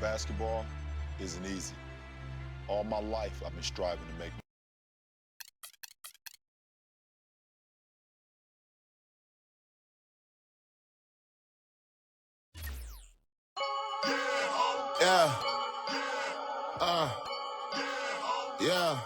basketball isn't easy. All my life, I've been striving to make Yeah. Yeah.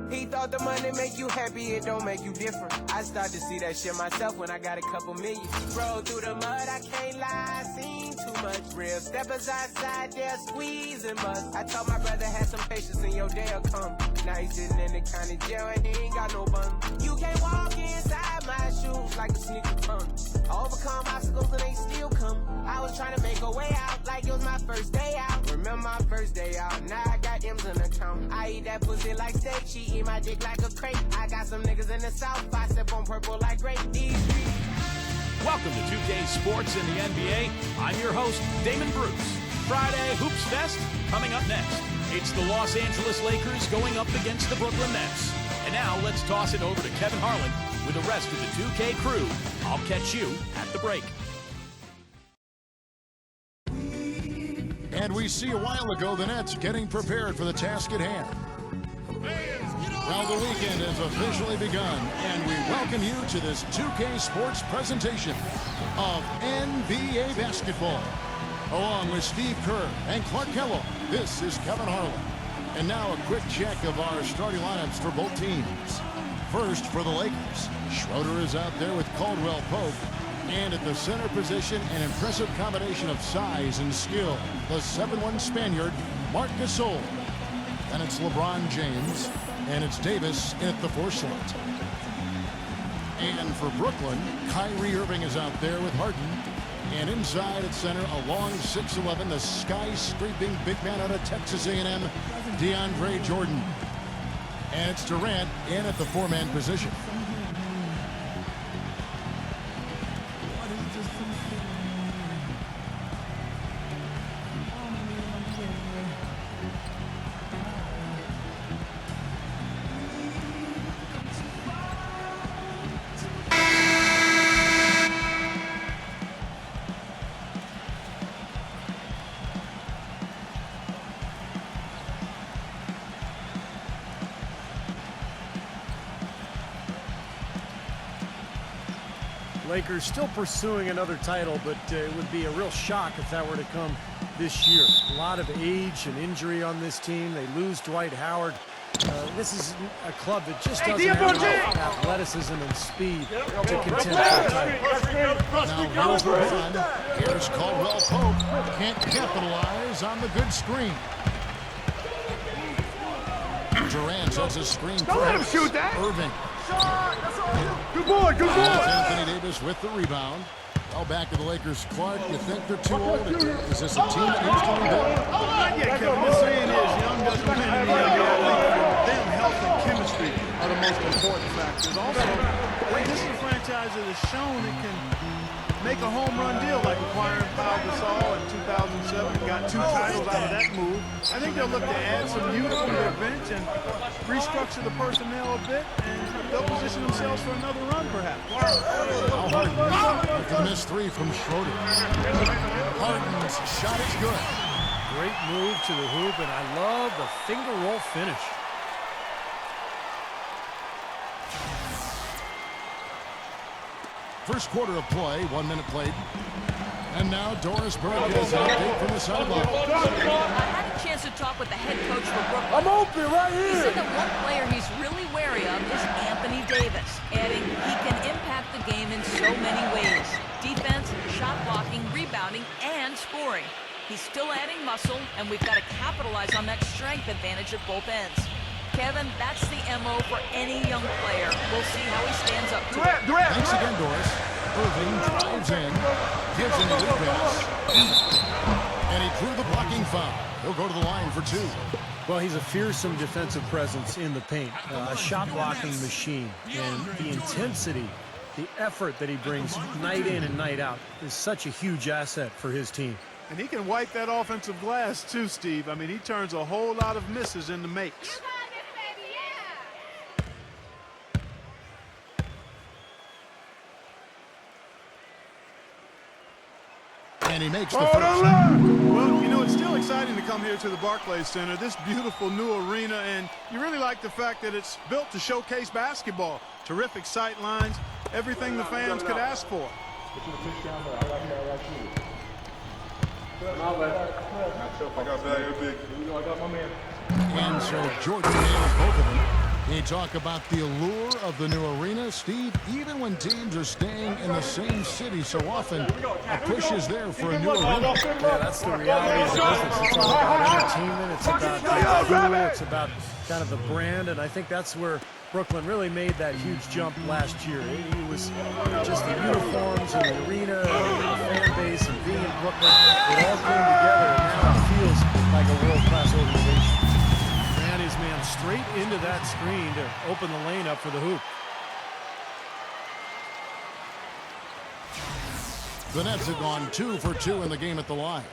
He thought the money make you happy, it don't make you different. I started to see that shit myself when I got a couple million. Rolled through the mud, I can't lie, I seen too much. Real steppers outside there squeezing bust. I told my brother had some patience and your day'll come. Now he's sitting in the county jail and he ain't got no bun. You can't walk inside my shoes like a sneaker punk. I overcome obstacles and they still come. I was trying to make a way out like it was my first day out. Remember my first day out, now I got M's in the account. I eat that pussy like steak, she eat my dick like a crate. I got some niggas in the south, I sip on purple like grape. Welcome to 2K Sports in the NBA. I'm your host, Damon Bruce. Friday Hoops Fest coming up next. It's the Los Angeles Lakers going up against the Brooklyn Nets. And now let's toss it over to Kevin Harlan with the rest of the 2K crew. I'll catch you at the break. And we see a while ago the Nets getting prepared for the task at hand. Well, the weekend has officially begun, and we welcome you to this 2K Sports presentation of NBA basketball. Along with Steve Kerr and Clark Kellogg, this is Kevin Harlan. And now a quick check of our starting lineups for both teams. First, for the Lakers, Schroeder is out there with Caldwell Pope. And at the center position, an impressive combination of size and skill, the 7'1" Spaniard, Marc Gasol. Then it's LeBron James, and it's Davis in at the 4 slot. And for Brooklyn, Kyrie Irving is out there with Harden. And inside at center, a long 6'11", the skyscraping big man out of Texas A&M, DeAndre Jordan. And it's Durant in at the 4-man position. Lakers still pursuing another title, but it would be a real shock if that were to come this year. A lot of age and injury on this team. They lose Dwight Howard. This is a club that just doesn't have enough athleticism and speed to contend for a title. Now here's LeBron. Here's Caldwell Pope. Can't capitalize on the good screen. Durant sets a screen. Don't let him shoot that. Irving. Good boy, good boy. Anthony Davis with the rebound. Well, back to the Lakers. Clark, you think they're too old? Is this a team that needs to rebuild? Not yet, Kevin. This saying is young doesn't mean to be young. Them health and chemistry are the most important factors. Also, I think this is a franchise that has shown it can make a home run deal like acquiring Pau Gasol in 2007 and got 2 titles out of that move. I think they'll look to add some youth to their bench and restructure the personnel a bit, and they'll position themselves for another run, perhaps. After the missed 3 from Schroeder. Harden's shot is good. Great move to the hoop, and I love the finger roll finish. First quarter of play, 1 minute played. And now Doris Burke has an update from the sideline. I had a chance to talk with the head coach for Brooklyn. I'm open right He here. said that one player he's really wary of is Anthony Davis, adding he can impact the game in so many ways. Defense, shot blocking, rebounding, and scoring. He's still adding muscle, and we've got to capitalize on that strength advantage at both ends. Kevin, that's the MO for any young player. We'll see how he stands up to it. Thanks again, Doris. Irving drives in, gives him a lead pass. And he drew the blocking foul. He'll go to the line for 2. Well, he's a fearsome defensive presence in the paint, a shot-blocking machine. And the intensity, the effort that he brings night in and night out is such a huge asset for his team. And he can wipe that offensive glass too, Steve. I mean, he turns a whole lot of misses into makes. And he makes the first. Well, you know, it's still exciting to come here to the Barclays Center, this beautiful new arena, and you really like the fact that it's built to showcase basketball. Terrific sight lines, everything the fans could ask for. And so Jordan nails both of them. You talk about the allure of the new arena, Steve. Even when teams are staying in the same city so often, a push is there for a new arena. Yeah, that's the reality of the business. It's all about entertainment. It's about the cool. It's about kind of the brand, and I think that's where Brooklyn really made that huge jump last year. It was just the uniforms and the arena and the fan base and being in Brooklyn. It all came together, and now it feels like a world-class organization. Ran his man straight into that screen to open the lane up for the hoop. The Nets have gone 2 for 2 in the game at the line.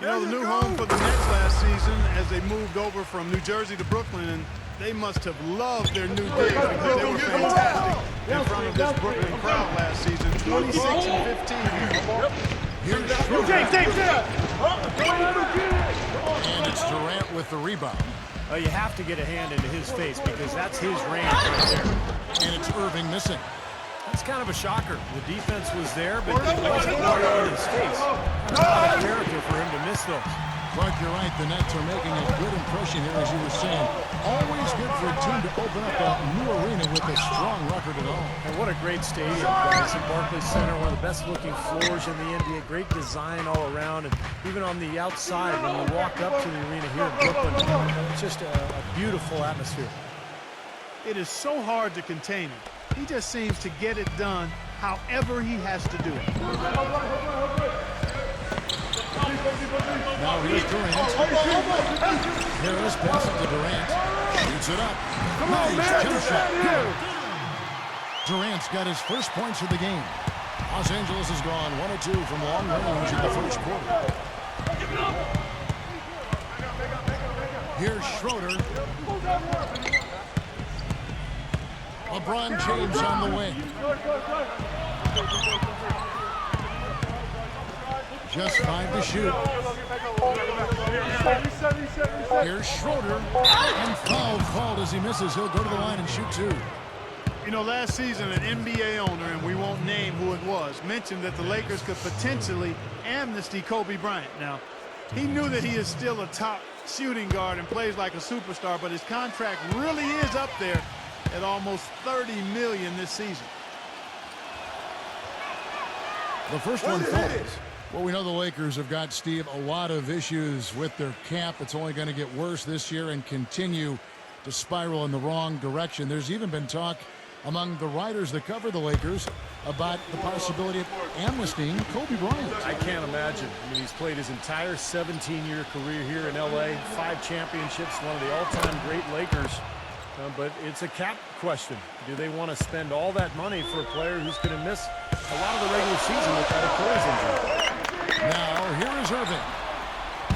You know, the new home for the Nets last season as they moved over from New Jersey to Brooklyn, and they must have loved their new digs because they were fantastic in front of this Brooklyn crowd last season. 26 and 15. Here's and it's Durant with the rebound. You have to get a hand into his face because that's his range right there. And it's Irving missing. That's kind of a shocker. The defense was there, but it wasn't right in his face. That's not a character for him to miss those. Clark, you're right. The Nets are making a good impression here, as you were saying. Always good for a team to open up a new arena with a strong record at all. And what a great stadium, guys. At Barclays Center, one of the best-looking floors in the NBA. Great design all around, and even on the outside, when you walk up to the arena here in Brooklyn, it's just a beautiful atmosphere. It is so hard to contain him. He just seems to get it done however he has to do it. Now here's Durant. Harris passes to Durant. Shoots it up. Nice jump shot. Durant's got his first points of the game. Los Angeles has gone 1 of 2 from long range in the first quarter. Here's Schroeder. LeBron James on the wing. Just 5 to shoot. Here's Schroeder. And foul called as he misses. He'll go to the line and shoot 2. You know, last season, an NBA owner, and we won't name who it was, mentioned that the Lakers could potentially amnesty Kobe Bryant. Now, he knew that he is still a top shooting guard and plays like a superstar, but his contract really is up there at almost $30 million this season. The first one falls. Well, we know the Lakers have got, Steve, a lot of issues with their cap. It's only going to get worse this year and continue to spiral in the wrong direction. There's even been talk among the writers that cover the Lakers about the possibility of amnestying Kobe Bryant. I can't imagine. I mean, he's played his entire 17-year career here in L.A., 5 championships, one of the all-time great Lakers. But it's a cap question. Do they want to spend all that money for a player who's going to miss a lot of the regular season with that Achilles injury? Now, here is Irving.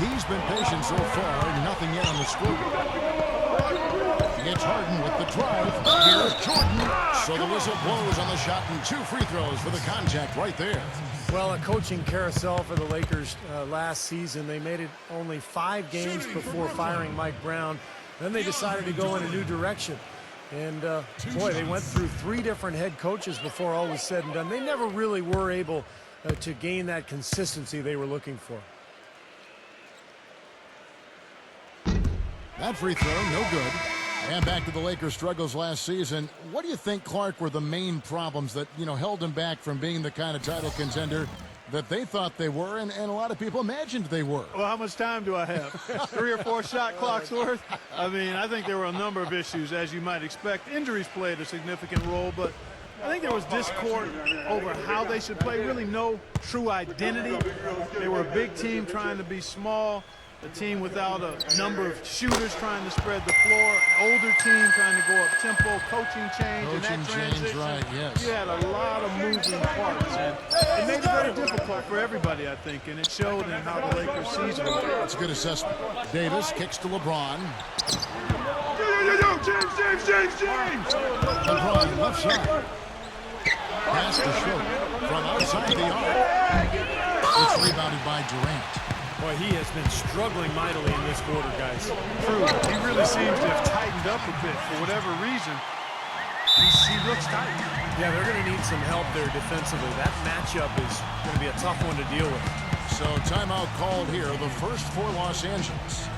He's been patient so far, nothing yet on the score. It's Harden with the drive. Here's Jordan. So the whistle blows on the shot and 2 free throws for the contact right there. Well, a coaching carousel for the Lakers last season. They made it only 5 games before firing Mike Brown. Then they decided to go in a new direction. And, boy, they went through 3 different head coaches before all was said and done. They never really were able to gain that consistency they were looking for. That free throw, no good. And back to the Lakers' struggles last season. What do you think, Clark, were the main problems that, held them back from being the kind of title contender that they thought they were, and a lot of people imagined they were? Well, how much time do I have? 3 or 4 shot clocks worth? I mean, I think there were a number of issues, as you might expect. Injuries played a significant role, but I think there was discord over how they should play, really no true identity. They were a big team trying to be small, a team without a number of shooters trying to spread the floor, an older team trying to go up tempo, coaching change, and that transition. Right, yes. You had a lot of moving parts, and it made it very difficult for everybody, I think, and it showed in how the Lakers season went. That's a good assessment. Davis kicks to LeBron. LeBron left side. Pass to Schroeder from outside the arc. It's rebounded by Durant. Boy, he has been struggling mightily in this quarter, guys. True. He really seems to have tightened up a bit for whatever reason. He looks tight. Yeah, they're going to need some help there defensively. That matchup is going to be a tough one to deal with. So timeout called here, the first for Los Angeles.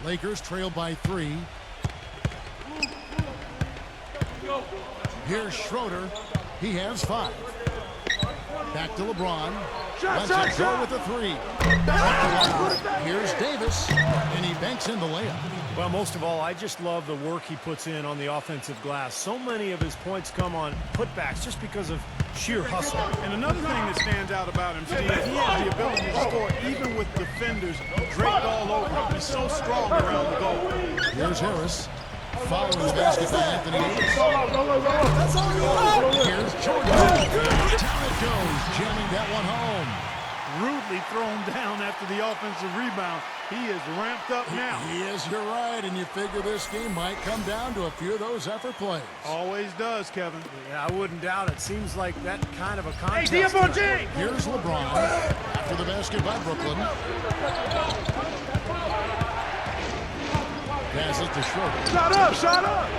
Lakers trail by 3. Here's Schroeder. He has 5. Back to LeBron. Lets it go with a 3. Here's Davis, and he banks in the layup. Well, most of all, I just love the work he puts in on the offensive glass. So many of his points come on putbacks just because of sheer hustle. And another thing that stands out about him, Steve, he has the ability to score even with defenders draped all over him. He's so strong around the goal. Here's Harris. Following the basket by Anthony Davis. Here's Jordan. Down it goes, jamming that one home. Rudely thrown down after the offensive rebound. He is ramped up now. He is, you're right, and you figure this game might come down to a few of those effort plays. Always does, Kevin. Yeah, I wouldn't doubt it. Seems like that kind of a contest. Hey, DFOG! Here's LeBron after the basket by Brooklyn. Pass it to Schroeder. Shot up!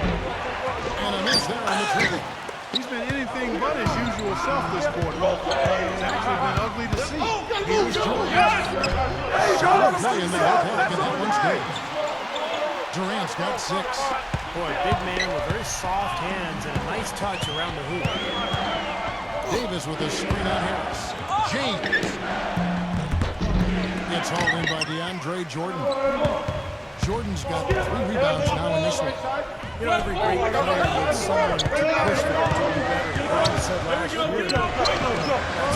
And a miss there on the dribble. He's been anything but his usual self this quarter. It's actually been ugly to see. Here's Jordan. Solid play in the hook, and that one's good. Durant's got 6. Boy, big man with very soft hands and a nice touch around the hoop. Davis with a screen on Harris. James. It's hauled in by DeAndre Jordan. Jordan's got 3 rebounds now in this one. You know, every great player needs someone to push them to be better. Ron said last year, that's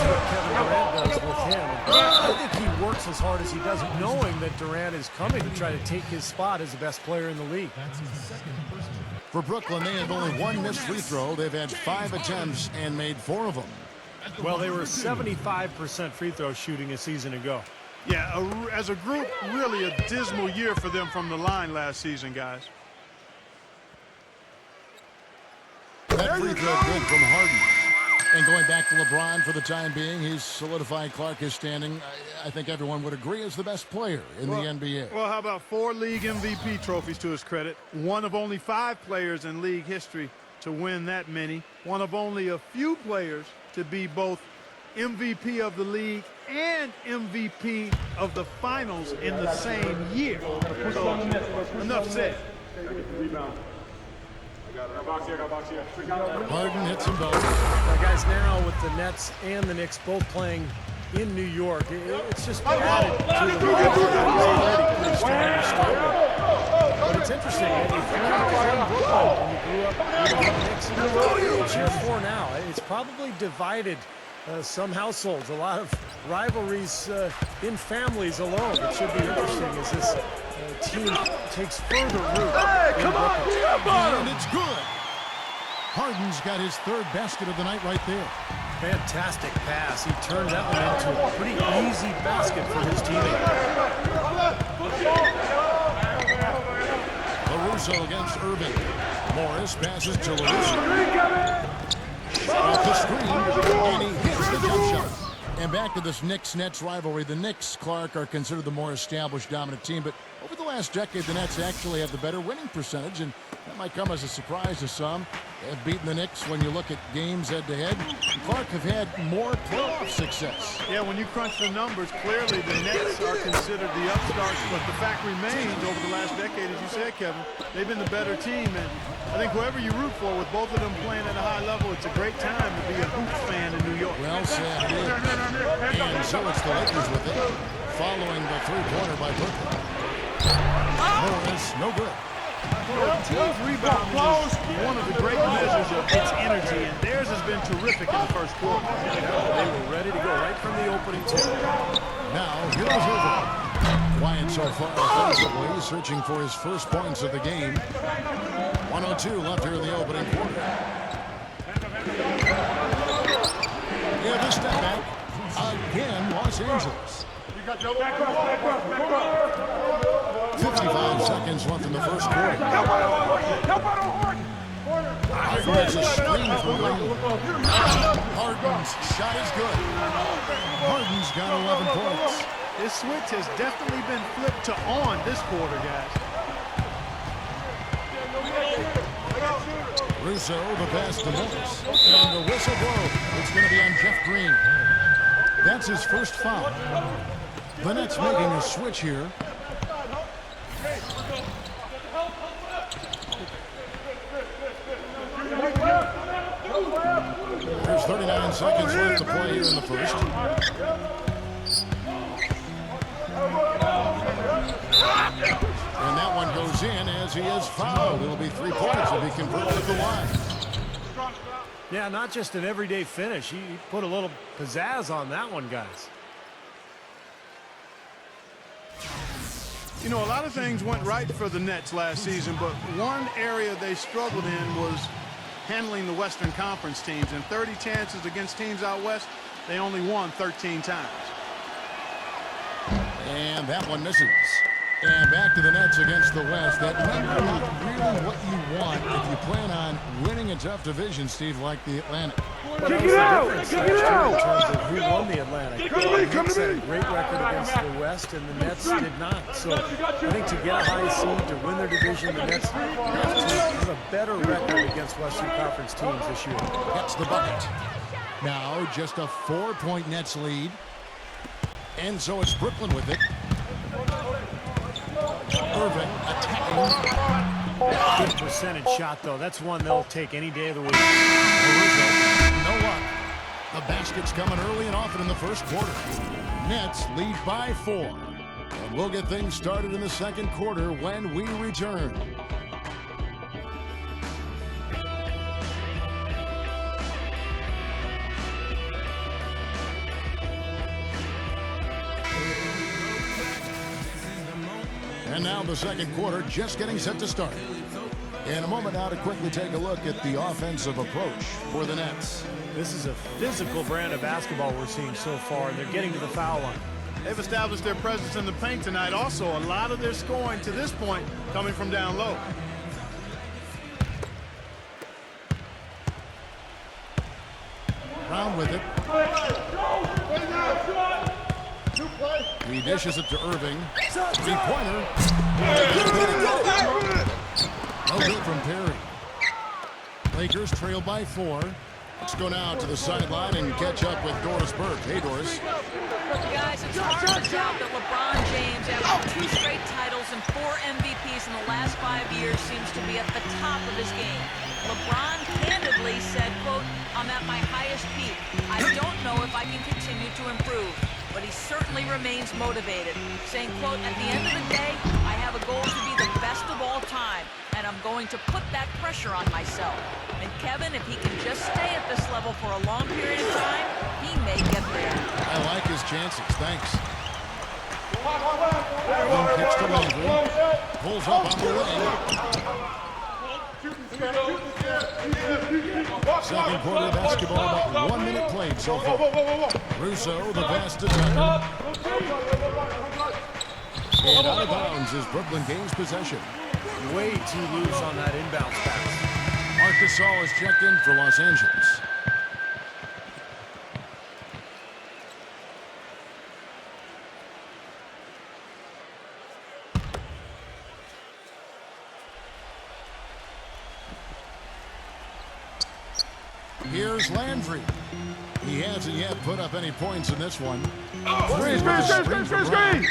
what Kevin Durant does with him. I think he works as hard as he does, knowing that Durant is coming to try to take his spot as the best player in the league. For Brooklyn, they have only 1 missed free throw. They've had 5 attempts and made 4 of them. Well, they were 75% free throw shooting a season ago. Yeah, as a group, really a dismal year for them from the line last season, guys. That free throw good from Harden. And going back to LeBron for the time being, he's solidified Clark is standing, I think everyone would agree, is the best player in the NBA. Well, how about 4 league MVP trophies to his credit? One of only 5 players in league history to win that many. One of only a few players to be both MVP of the league and MVP of the finals in the same year. So, enough said. Harden hits them both. Now, guys, now with the Nets and the Knicks both playing in New York, it's just added to the already pretty strong start. But it's interesting, if you're from Brooklyn and you grew up with the Knicks, it's year 4 now. It's probably divided some households, a lot of rivalries in families alone. It should be interesting as this team takes further root in Brooklyn. And it's good. Harden's got his 3rd basket of the night right there. Fantastic pass. He turned that one into a pretty easy basket for his teammate. LaRusso against Irving. Morris passes to LaRusso. Off the screen, and he hits the jump shot. And back to this Knicks-Nets rivalry. The Knicks, Clark, are considered the more established, dominant team, but over the last decade, the Nets actually have the better winning percentage, and that might come as a surprise to some. They have beaten the Knicks when you look at games head-to-head. Clark have had more playoff success. Yeah, when you crunch the numbers, clearly the Nets are considered the upstarts, but the fact remains over the last decade, as you said, Kevin, they've been the better team, and I think whoever you root for, with both of them playing at a high level, it's a great time to be a Hoops fan in New York. Well said, it is. And so it's the Lakers with it, following the 3-pointer by Brooklyn. Morris, no good. Team's rebounding is one of the great measures of its energy, and theirs has been terrific in the first quarter. They were ready to go right from the opening tip. Now, here's Irving. Quiet so far offensively, searching for his first points of the game. 1:02 left here in the opening quarter. Yeah, this step back. Again, Los Angeles. 55 seconds left in the first quarter. There's a screen from Lane. Harden's shot is good. Harden's got 11 points. This switch has definitely been flipped to on this quarter, guys. Russo, the pass to Morris. And the whistle blow. It's going to be on Jeff Green. That's his first foul. The Nets making a switch here. There's 39 seconds left to play here in the first. And that one goes in as he is fouled. It'll be 3 points if he converts at the line. Yeah, not just an everyday finish. He put a little pizzazz on that one, guys. You know, a lot of things went right for the Nets last season, but one area they struggled in was handling the Western Conference teams. In 30 chances against teams out west, they only won 13 times. And that one misses. And back to the Nets against the West. That may be not really what you want if you plan on winning a tough division, Steve, like the Atlantic. Well, that was the difference last year in terms of who won the Atlantic. The Knicks had a great record against the West, and the Nets did not. So I think to get a high seed, to win their division, the Nets have a better record against Western Conference teams this year. Gets the bucket. Now just a 4-point Nets lead. And so it's Brooklyn with it. Irving attacking. Good percentage shot, though. That's one they'll take any day of the week. No luck. The basket's coming early and often in the first quarter. Nets lead by 4. And we'll get things started in the second quarter when we return. And now the second quarter just getting set to start. In a moment now to quickly take a look at the offensive approach for the Nets. This is a physical brand of basketball we're seeing so far, and they're getting to the foul line. They've established their presence in the paint tonight. Also, a lot of their scoring to this point coming from down low. Brown with it. He dishes it to Irving. Three-pointer. No good from Perry. Lakers trail by 4. Let's go now to the sideline and catch up with Doris Burke. Hey, Doris. Guys, it's hard to doubt that LeBron James, after 2 straight titles and 4 MVPs in the last 5 years, seems to be at the top of his game. LeBron candidly said, quote, "I'm at my highest peak. I don't know if I can continue to improve." But he certainly remains motivated, saying, quote, "At the end of the day, I have a goal to be the best of all time, and I'm going to put that pressure on myself." And Kevin, if he can just stay at this level for a long period of time, he may get there. I like his chances. Thanks. One pitch to Landry. Pulls up on the wing. Second quarter basketball, about 1 minute played so far. Russo, the pass to Tucker. And out of bounds as Brooklyn gains possession. Way too loose on that inbound pass. Marc Gasol is checked in for Los Angeles. Here's Landry. He hasn't yet put up any points in this one. Screen.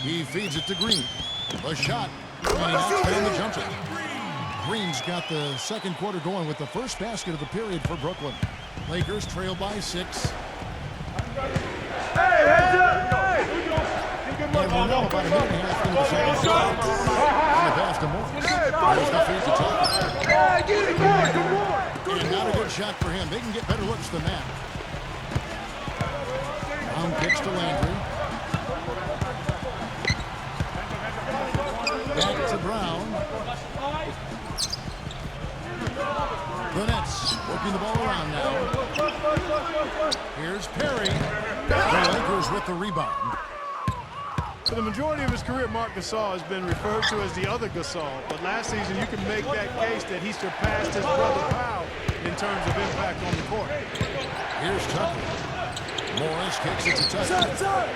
He feeds it to Green. A shot. And he knocks down the jumper. Green's got the second quarter going with the first basket of the period for Brooklyn. Lakers trail by 6. Hey, heads up! Hey! And we're now about a minute and a half into the second quarter. And the pass to Morris. There's the feed to Tucker. And not a good shot for him. They can get better looks than that. Brown kicks to Landry. Back to Brown. The Nets working the ball around now. Here's Perry. The Lakers with the rebound. For the majority of his career, Marc Gasol has been referred to as the other Gasol. But last season, you can make that case that he surpassed his brother Powell in terms of impact on the court. Here's Tucker. Morris kicks it to Tucker.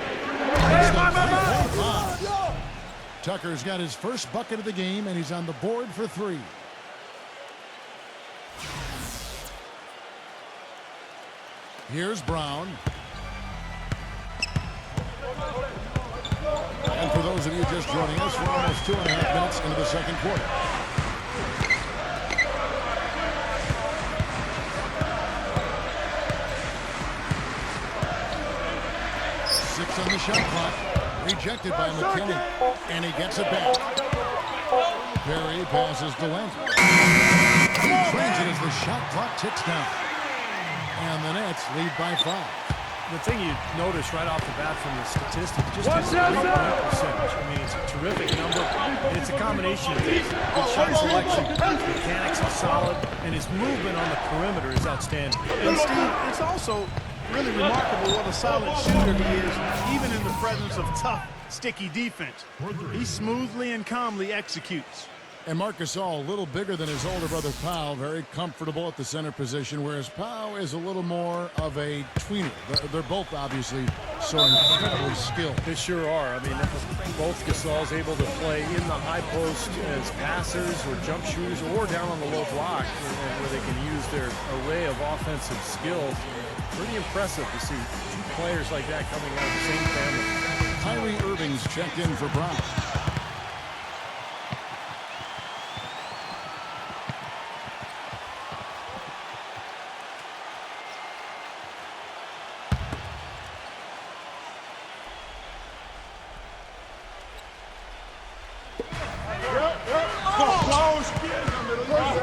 Tucker's got his first bucket of the game, and he's on the board for 3. Here's Brown. And for those of you just joining us, we're almost 2.5 minutes into the second quarter. Six on the shot clock. Rejected by McKinney. And he gets it back. Perry passes to Landry. He trains it as the shot clock ticks down. And the Nets lead by 5. The thing you notice right off the bat from the statistics, just his three-point percentage. I mean, it's a terrific number, and it's a combination of things. Good shot selection, his mechanics are solid, and his movement on the perimeter is outstanding. And Steve, it's also really remarkable what a solid shooter he is, even in the presence of tough, sticky defense. He smoothly and calmly executes. And Marc Gasol, a little bigger than his older brother Powell, very comfortable at the center position, whereas Powell is a little more of a tweener. They're both obviously so incredibly skilled. They sure are. I mean, both Gasol's able to play in the high post as passers or jump shooters or down on the low block where they can use their array of offensive skills. Pretty impressive to see 2 players like that coming out of the same family. Kyrie Irving's checked in for Brown.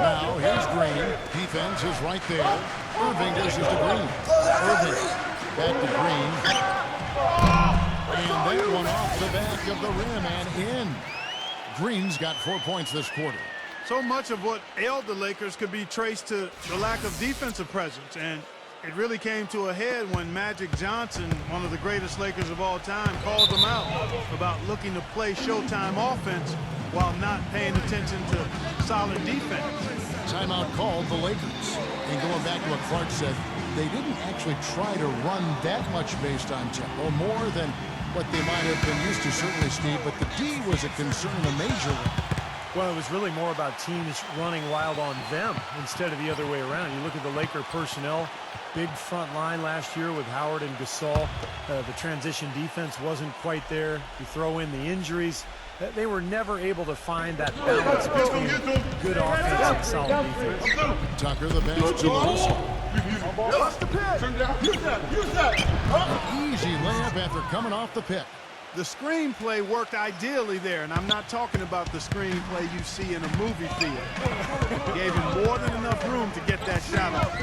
Now here's Green. Defense is right there. Irving dishes to Green. Irving back to Green. And that one off the back of the rim and in. Green's got 4 points this quarter. So much of what ailed the Lakers could be traced to the lack of defensive presence, and it really came to a head when Magic Johnson, one of the greatest Lakers of all time, called them out about looking to play Showtime offense while not paying attention to solid defense. Timeout called the Lakers. And going back to what Clark said, they didn't actually try to run that much based on tempo, more than what they might have been used to, certainly, Steve, but the D was a concern, a major one. Well, it was really more about teams running wild on them instead of the other way around. You look at the Laker personnel, big front line last year with Howard and Gasol. The transition defense wasn't quite there. You throw in the injuries. They were never able to find that balance between good offense and solid defense. Tucker, the pass to LaRusso. Easy layup after coming off the pick. The screenplay worked ideally there, and I'm not talking about the screenplay you see in a movie theater. Gave him more than enough room to get that shot off.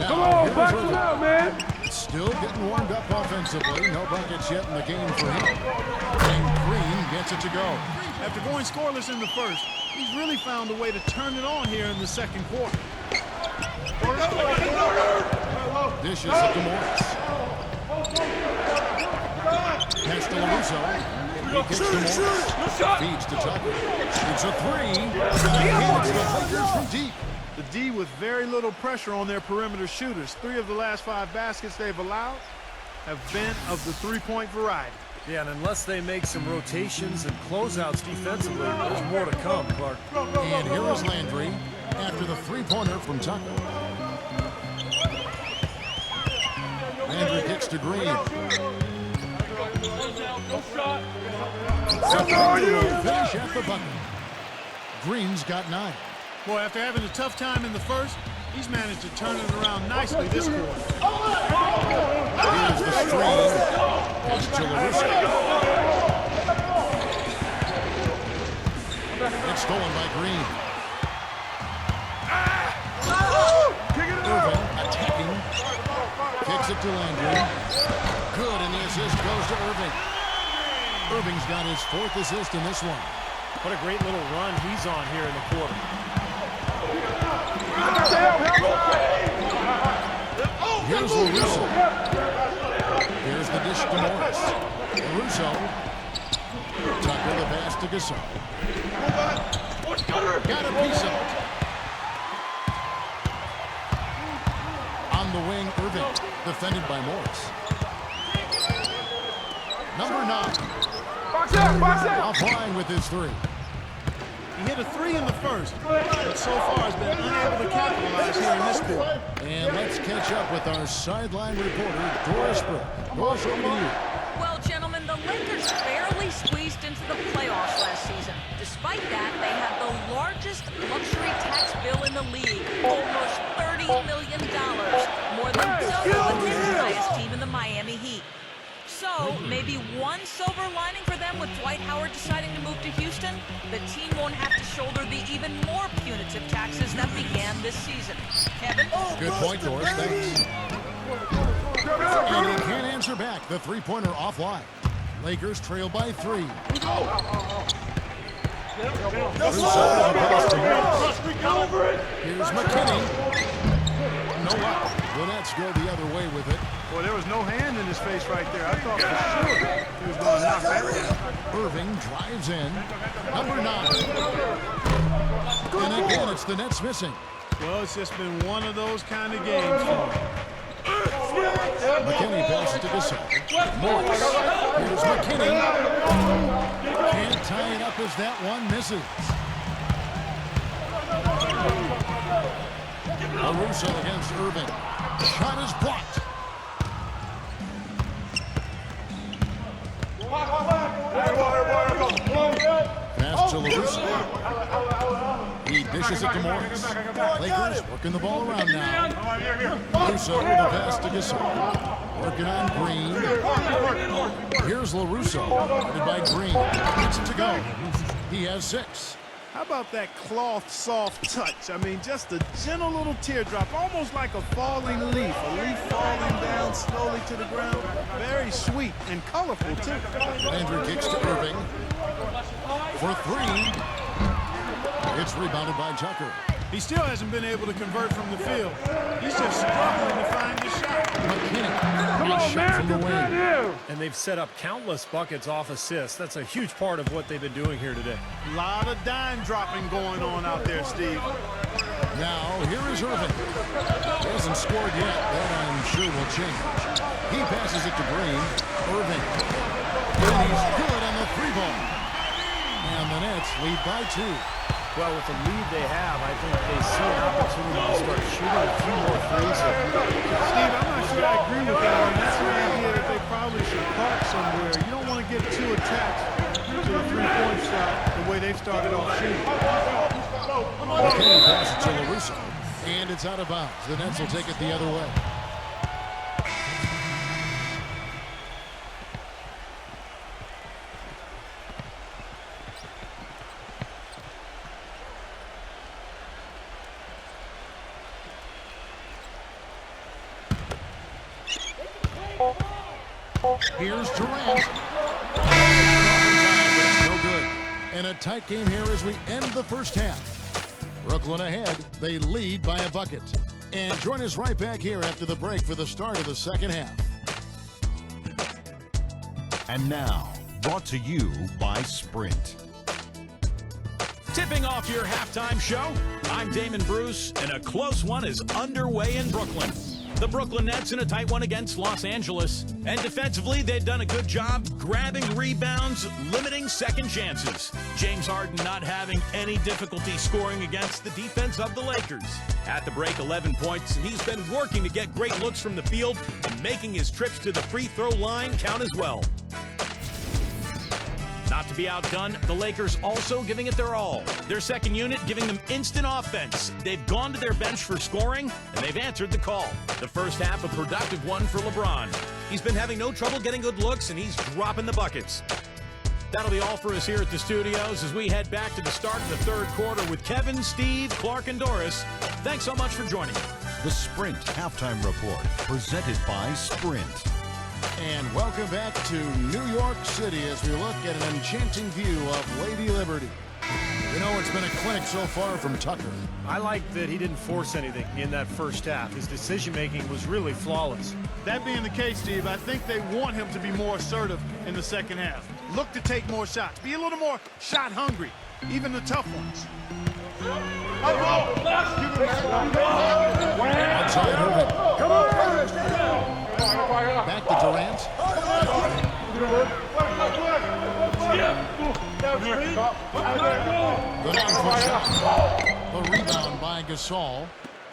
Come on, back it up, man. Still getting warmed up offensively. No buckets yet in the game for him. And Green gets it to go. After going scoreless in the first, he's really found a way to turn it on here in the second quarter. Dishes it to Morris. Pass to LaRusso. He kicks to Morris. Feeds to Tucker. It's a 3. And it's the Lakers from deep. The D with very little pressure on their perimeter shooters. 3 of the last 5 baskets they've allowed have been of the three-point variety. Yeah, and unless they make some rotations and closeouts defensively, there's more to come, Clark. And here is Landry after the three-pointer from Tucker. Landry kicks to Green. Finish at the bucket. Green's got 9. Boy, after having a tough time in the first, he's managed to turn it around nicely this quarter. Here's the screen. Pass to LaRusso. It's stolen by Green. Irving attacking. Kicks it to Landry. Good, and the assist goes to Irving. Irving's got his 4th assist in this one. What a great little run he's on here in the quarter. Here's LaRusso. Here's the dish to Morris. LaRusso. Tucker the pass to Gasol. Got a piece of it. On the wing, Irving. Defended by Morris. Number 9. Offline with his 3. He hit a 3 in the first, but so far has been unable to capitalize here in this quarter. And let's catch up with our sideline reporter, Doris Brick. Doris, over to you. Well, gentlemen, the Lakers barely squeezed into the playoffs last season. Despite that, they have the largest luxury tax bill in the league, almost $30 million, more than double the next highest team in the Miami Heat. So, maybe one silver lining for them with Dwight Howard deciding to move to Houston? The team won't have to shoulder the even more punitive taxes that began this season. Kevin? Good point, Doris. Thanks. And he can't answer back. The 3-pointer offline. Lakers trail by 3. Here's McKinney. No luck. The Nets go the other way with it. Well, there was no hand in his face right there. I thought for sure he was going to knock that down. Irving drives in. Number 9. And again, it's the Nets missing. Well, it's just been one of those kind of games for him. McKinney passes to Gasol. Morris. Here's McKinney. Can't tie it up as that one misses. LaRusso against Irving. Shot is blocked. Pass to LaRusso. He dishes it to Morris. Lakers working the ball around now. LaRusso with a pass to Gasol. Working on Green. Here's LaRusso. Guarded by Green. Gets it to go. He has 6. How about that cloth soft touch? I mean, just a gentle little teardrop, almost like a falling leaf. A leaf falling down slowly to the ground. Very sweet and colorful, too. Landry kicks to Irving. For 3. It's rebounded by Tucker. He still hasn't been able to convert from the field. He's just struggling to find his shot. McKinney. Shot from the wing. And they've set up countless buckets off assists. That's a huge part of what they've been doing here today. A lot of dime dropping going on out there, Steve. Now, here is Irving. He hasn't scored yet. That I'm sure will change. He passes it to Green. Irving. And he's good on the 3-ball. And the Nets lead by 2. Well, with the lead they have, I think they see an opportunity to start shooting a few more threes. Steve, I'm not sure I agree with that. I mean, that's an idea that they probably should park somewhere. You don't want to get too attached to the 3-point shot the way they've started off shooting. McKinney passes to LaRusso. And it's out of bounds. The Nets will take it the other way. Here's Durant. That's no good. And a tight game here as we end the first half. Brooklyn ahead. They lead by a bucket. And join us right back here after the break for the start of the second half. And now, brought to you by Sprint. Tipping off your halftime show, I'm Damon Bruce, and a close one is underway in Brooklyn. The Brooklyn Nets in a tight one against Los Angeles. And defensively, they've done a good job grabbing rebounds, limiting second chances. James Harden not having any difficulty scoring against the defense of the Lakers. At the break, 11 points, and he's been working to get great looks from the field and making his trips to the free throw line count as well. Not to be outdone, the Lakers also giving it their all. Their second unit giving them instant offense. They've gone to their bench for scoring, and they've answered the call. The first half, a productive one for LeBron. He's been having no trouble getting good looks, and he's dropping the buckets. That'll be all for us here at the studios as we head back to the start of the third quarter with Kevin, Steve, Clark, and Doris. Thanks so much for joining me. The Sprint Halftime Report, presented by Sprint. And welcome back to New York City as we look at an enchanting view of Lady Liberty. You know, it's been a clinic so far from Tucker. I like that he didn't force anything in that first half. His decision-making was really flawless. That being the case, Steve, I think they want him to be more assertive in the second half. Look to take more shots. Be a little more shot hungry, even the tough ones. Outside Irving. Back to Durant. The non-push shot. The rebound by Gasol.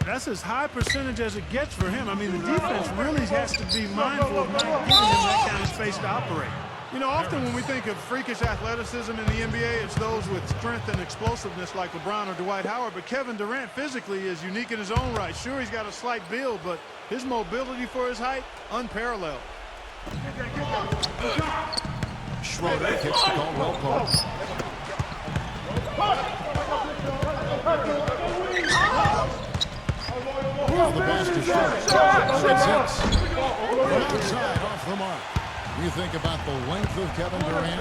That's as high percentage as it gets for him. I mean, the defense really has to be mindful of not giving him that kind of space to operate. You know, often when we think of freakish athleticism in the NBA, it's those with strength and explosiveness like LeBron or Dwight Howard. But Kevin Durant physically is unique in his own right. Sure, he's got a slight build, but his mobility for his height, unparalleled. Schroeder hits the Caldwell post. Here's the pass to Schroeder. 6 hits. Outside off the mark. You think about the length of Kevin Durant,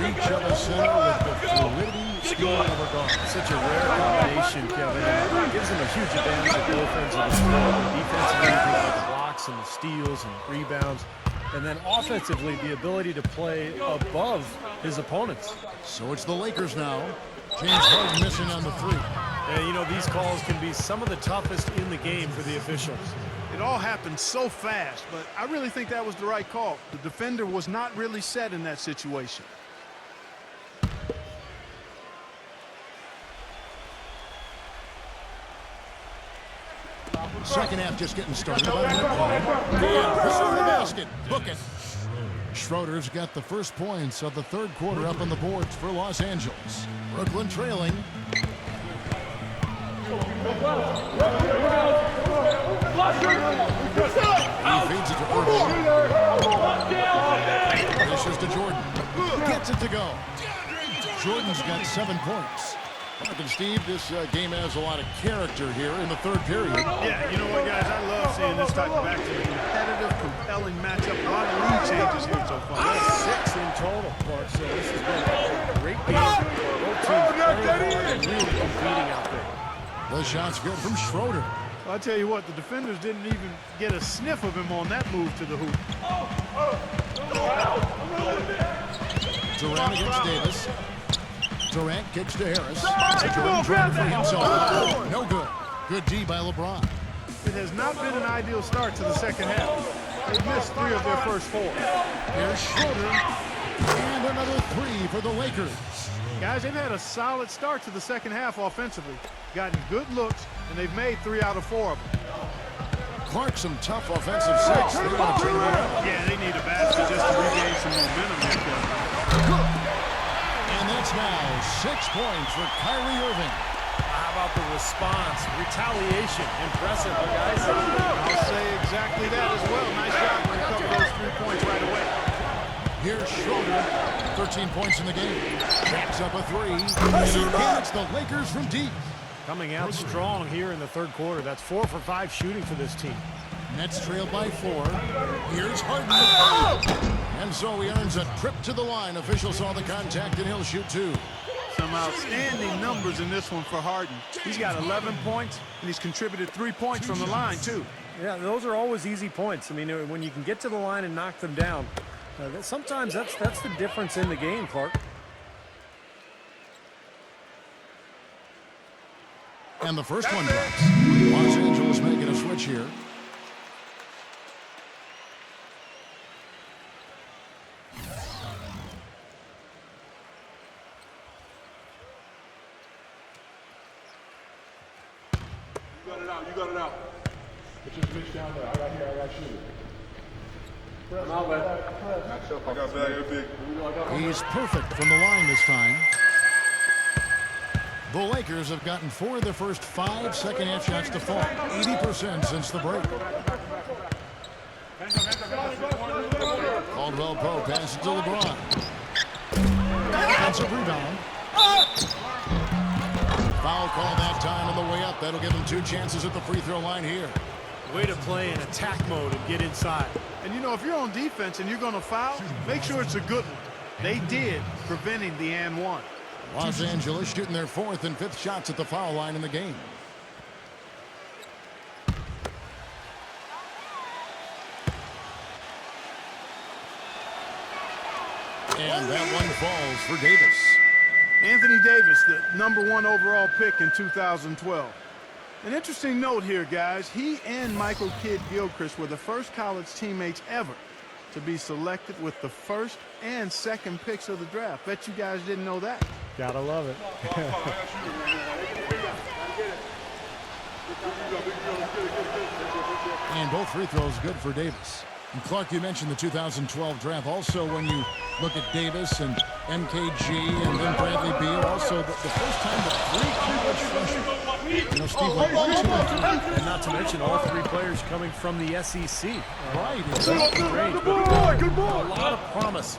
each of a center with the fluidity, skill, and regard. Such a rare combination, Kevin. It gives him a huge advantage at both ends of the floor. Defensively, with the blocks and the steals and rebounds. And then offensively, the ability to play above his opponents. So it's the Lakers now. James Harden missing on the three. And, you know, these calls can be some of the toughest in the game for the officials. It all happened so fast, but I really think that was the right call. The defender was not really set in that situation. Second half just getting started. The basket. Book it. Schroeder's got the first points of the third quarter up on the boards for Los Angeles. Brooklyn trailing. He feeds it to Irving. Dishes to Jordan. Gets it to go. Jordan's got 7 points. And Steve, this game has a lot of character here in the third period. Yeah, you know what, guys? I love seeing this type of action. Competitive, compelling matchup. A lot of lead changes here so far. That's 6 in total, Clark. So this has been a great game. Both teams really competing out there. The shot's good from Schroeder. Well, I tell you what, the defenders didn't even get a sniff of him on that move to the hoop. Durant against Davis. Durant kicks to Harris. Jordan trying for himself. No good. Good D by LeBron. It has not been an ideal start to the second half. They missed 3 of their first 4. Here's Schroeder. And another 3 for the Lakers. Guys, they've had a solid start to the second half offensively. Gotten good looks, and they've made 3 out of 4 of them. Clark, some tough offensive sets. They want to turn it around. Yeah, they need a basket just to regain some momentum here. And that's now 6 points for Kyrie Irving. How about the response? Retaliation. Impressive, guys. I'll say exactly that as well. Nice job to recover those 3 points right away. Here's Schroeder. 13 points in the game. Backs up a 3. And again, it's the Lakers from deep. Coming out strong here in the third quarter. That's 4 for 5 shooting for this team. Nets trailed by 4. Here's Harden. And so he earns a trip to the line. Official saw the contact, and he'll shoot 2. Some outstanding numbers in this one for Harden. He's got 11 points, and he's contributed 3 points from the line, too. Yeah, those are always easy points. I mean, when you can get to the line and knock them down, sometimes that's the difference in the game, Clark. And the first one drops. Los Angeles making a switch here. You got it out. Put your pitch down there. I got shooter. I got big. He's perfect from the line this time. The Lakers have gotten 4 of their first 5 second-half shots to fall. 80% since the break. Caldwell Pope passes to LeBron. Offensive rebound. Foul call that time on the way up. That'll give him 2 chances at the free throw line here. Way to play in attack mode and get inside. And you know, if you're on defense and you're going to foul, make sure it's a good one. They did, preventing the and one. Los Angeles shooting their 4th and 5th shots at the foul line in the game. And that one falls for Davis. Anthony Davis, the #1 overall pick in 2012. An interesting note here, guys. He and Michael Kidd-Gilchrist were the first college teammates ever to be selected with the 1st and 2nd picks of the draft. Bet you guys didn't know that. Gotta love it. And both free throws good for Davis. And Clark, you mentioned the 2012 draft. Also, when you look at Davis and MKG and then Bradley Beal, also the first time that 3 college freshmen, Steve, like 1, 2, and 3. And not to mention all 3 players coming from the SEC. Right, exactly. Great. A lot of promise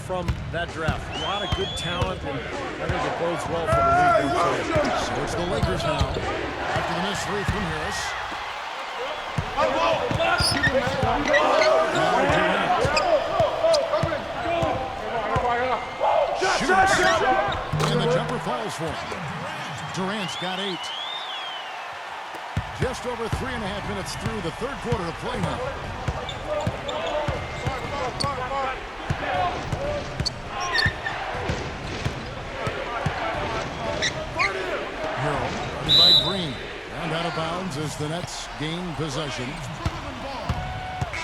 from that draft. A lot of good talent, and I think it bodes well for the league. So it's the Lakers now. After the missed 3 from Harris. And the jumper falls for him. Durant's got 8. Just over 3.5 minutes through the 3rd quarter of play now. Hero, by Green. And out of bounds as the Nets gain possession.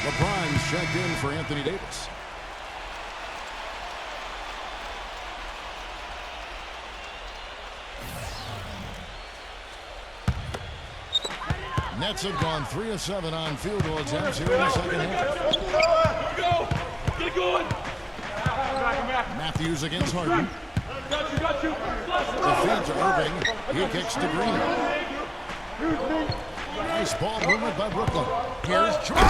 LeBron's checked in for Anthony Davis. Nets have gone 3 of 7 on field goal attempts here in the second half. Get it going. Matthews against Harden. Got you. The feed to Irving. He kicks to Green. Nice ball movement by Brooklyn. Here's Jordan.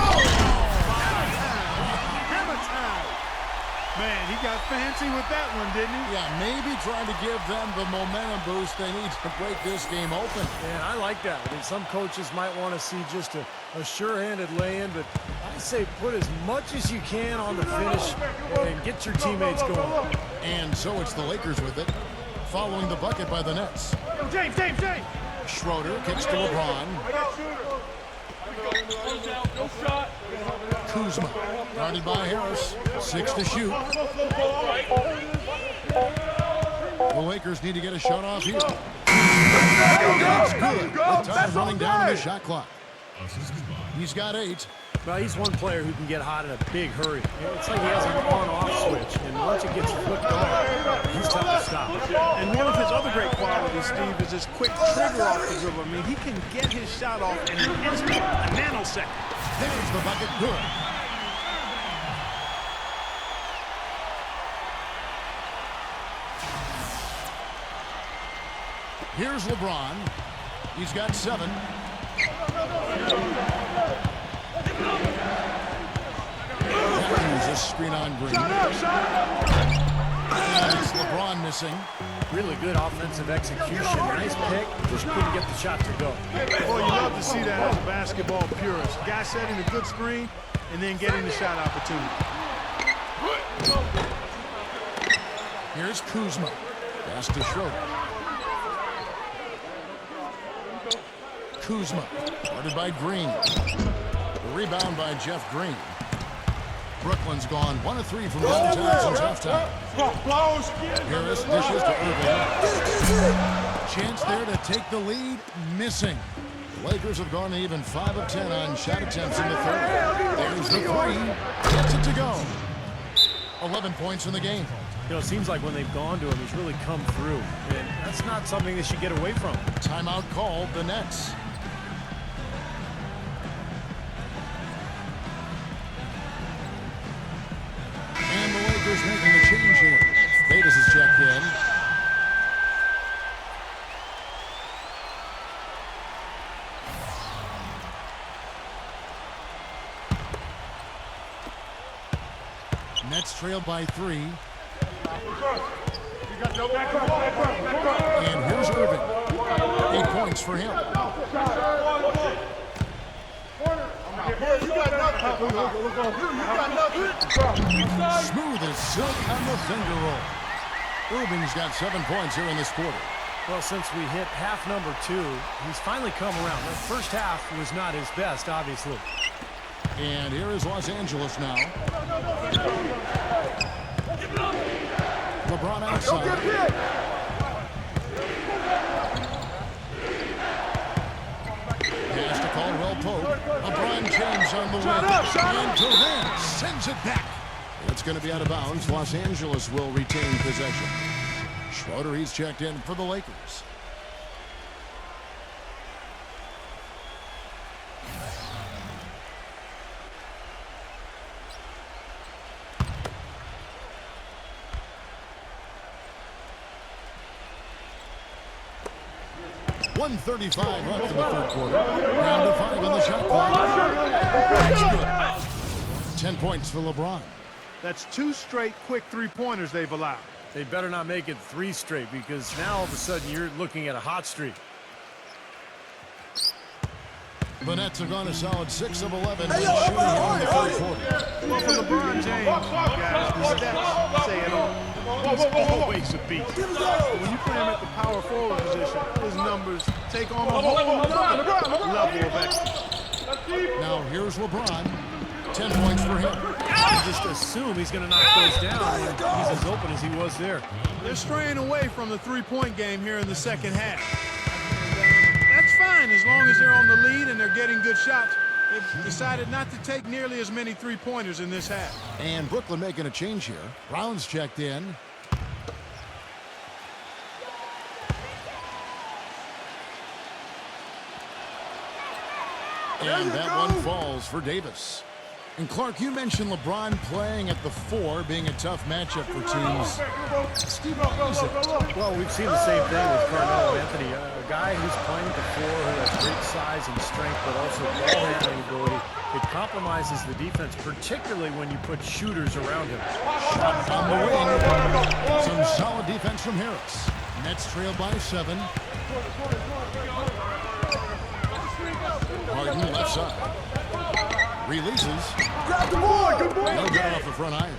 Man, he got fancy with that one, didn't he? Yeah, maybe trying to give them the momentum boost they need to break this game open. Man, I like that. I mean, some coaches might want to see just a sure-handed lay-in, but I say put as much as you can on the finish and get your teammates going. And so it's the Lakers with it, following the bucket by the Nets. James. Schroeder kicks to LeBron. No shot. Kuzma, guarded by Harris. 6 to shoot. The Lakers need to get a shot off here. That's good. With time running down in the shot clock. He's got 8. Well, he's one player who can get hot in a big hurry. It's like he has an on-off switch, and once it gets flipped on, he's tough to stop. And one of his other great qualities, Steve, is his quick trigger off the dribble. I mean, he can get his shot off in an instant, a nanosecond. There's the bucket, good. Here's LeBron. He's got 7. Matthews a screen on Green. And it's LeBron missing. Really good offensive execution. Nice pick. Just couldn't get the shot to go. Boy, you love to see that as a basketball purist. Guy setting a good screen and then getting the shot opportunity. Here's Kuzma. Pass to Schroeder. Kuzma, guarded by Green. The rebound by Jeff Green. Brooklyn's gone 1 of 3 from downtown since halftime. Harris dishes to Irving. Chance there to take the lead, missing. The Lakers have gone even 5 of 10 on shot attempts in the 3rd. There's the 3. Gets it to go. 11 points in the game. You know, it seems like when they've gone to him, he's really come through. And that's not something they should get away from. Timeout called, the Nets. And the Lakers making the change here. Davis is checked in. Nets trailed by 3. And here's Irving. 8 points for him. Smooth as silk on the finger roll. Irving's got 7 points here in this quarter. Well, since we hit half number 2, he's finally come around. The first half was not his best, obviously. And here is Los Angeles now. LeBron outside. Pass to Caldwell Pope. LeBron James on the wing. And Durant sends it back. It's going to be out of bounds. Los Angeles will retain possession. Schroeder, he's checked in for the Lakers. .135 left in the third quarter. Down to 5 on the shot clock. That's good. 10 points for LeBron. That's 2 straight quick three-pointers they've allowed. They better not make it 3 straight, because now all of a sudden you're looking at a hot streak. The Nets have gone a solid 6 of 11 when shooting in the third quarter. Well, for LeBron James, guys, the stats say it all. He's always a beast. When you play him at the power forward position, his numbers take on a whole other level of excellence. Now here's LeBron. 10 points for him. You just assume he's going to knock those down. He's as open as he was there. They're straying away from the three-point game here in the second half. That's fine as long as they're on the lead and they're getting good shots. They've decided not to take nearly as many three-pointers in this half. And Brooklyn making a change here. Brown's checked in. And that one falls for Davis. And Clark, you mentioned LeBron playing at the 4 being a tough matchup for teams. Steve, what is it? Well, we've seen the same thing with Carmelo Anthony. A guy who's playing at the 4 who has great size and strength, but also ball handling ability. It compromises the defense, particularly when you put shooters around him. Shot on the wing. Some solid defense from Harris. Nets trailed by 7. Harden left side. Releases. Grab the board, good boy. No good off the front iron.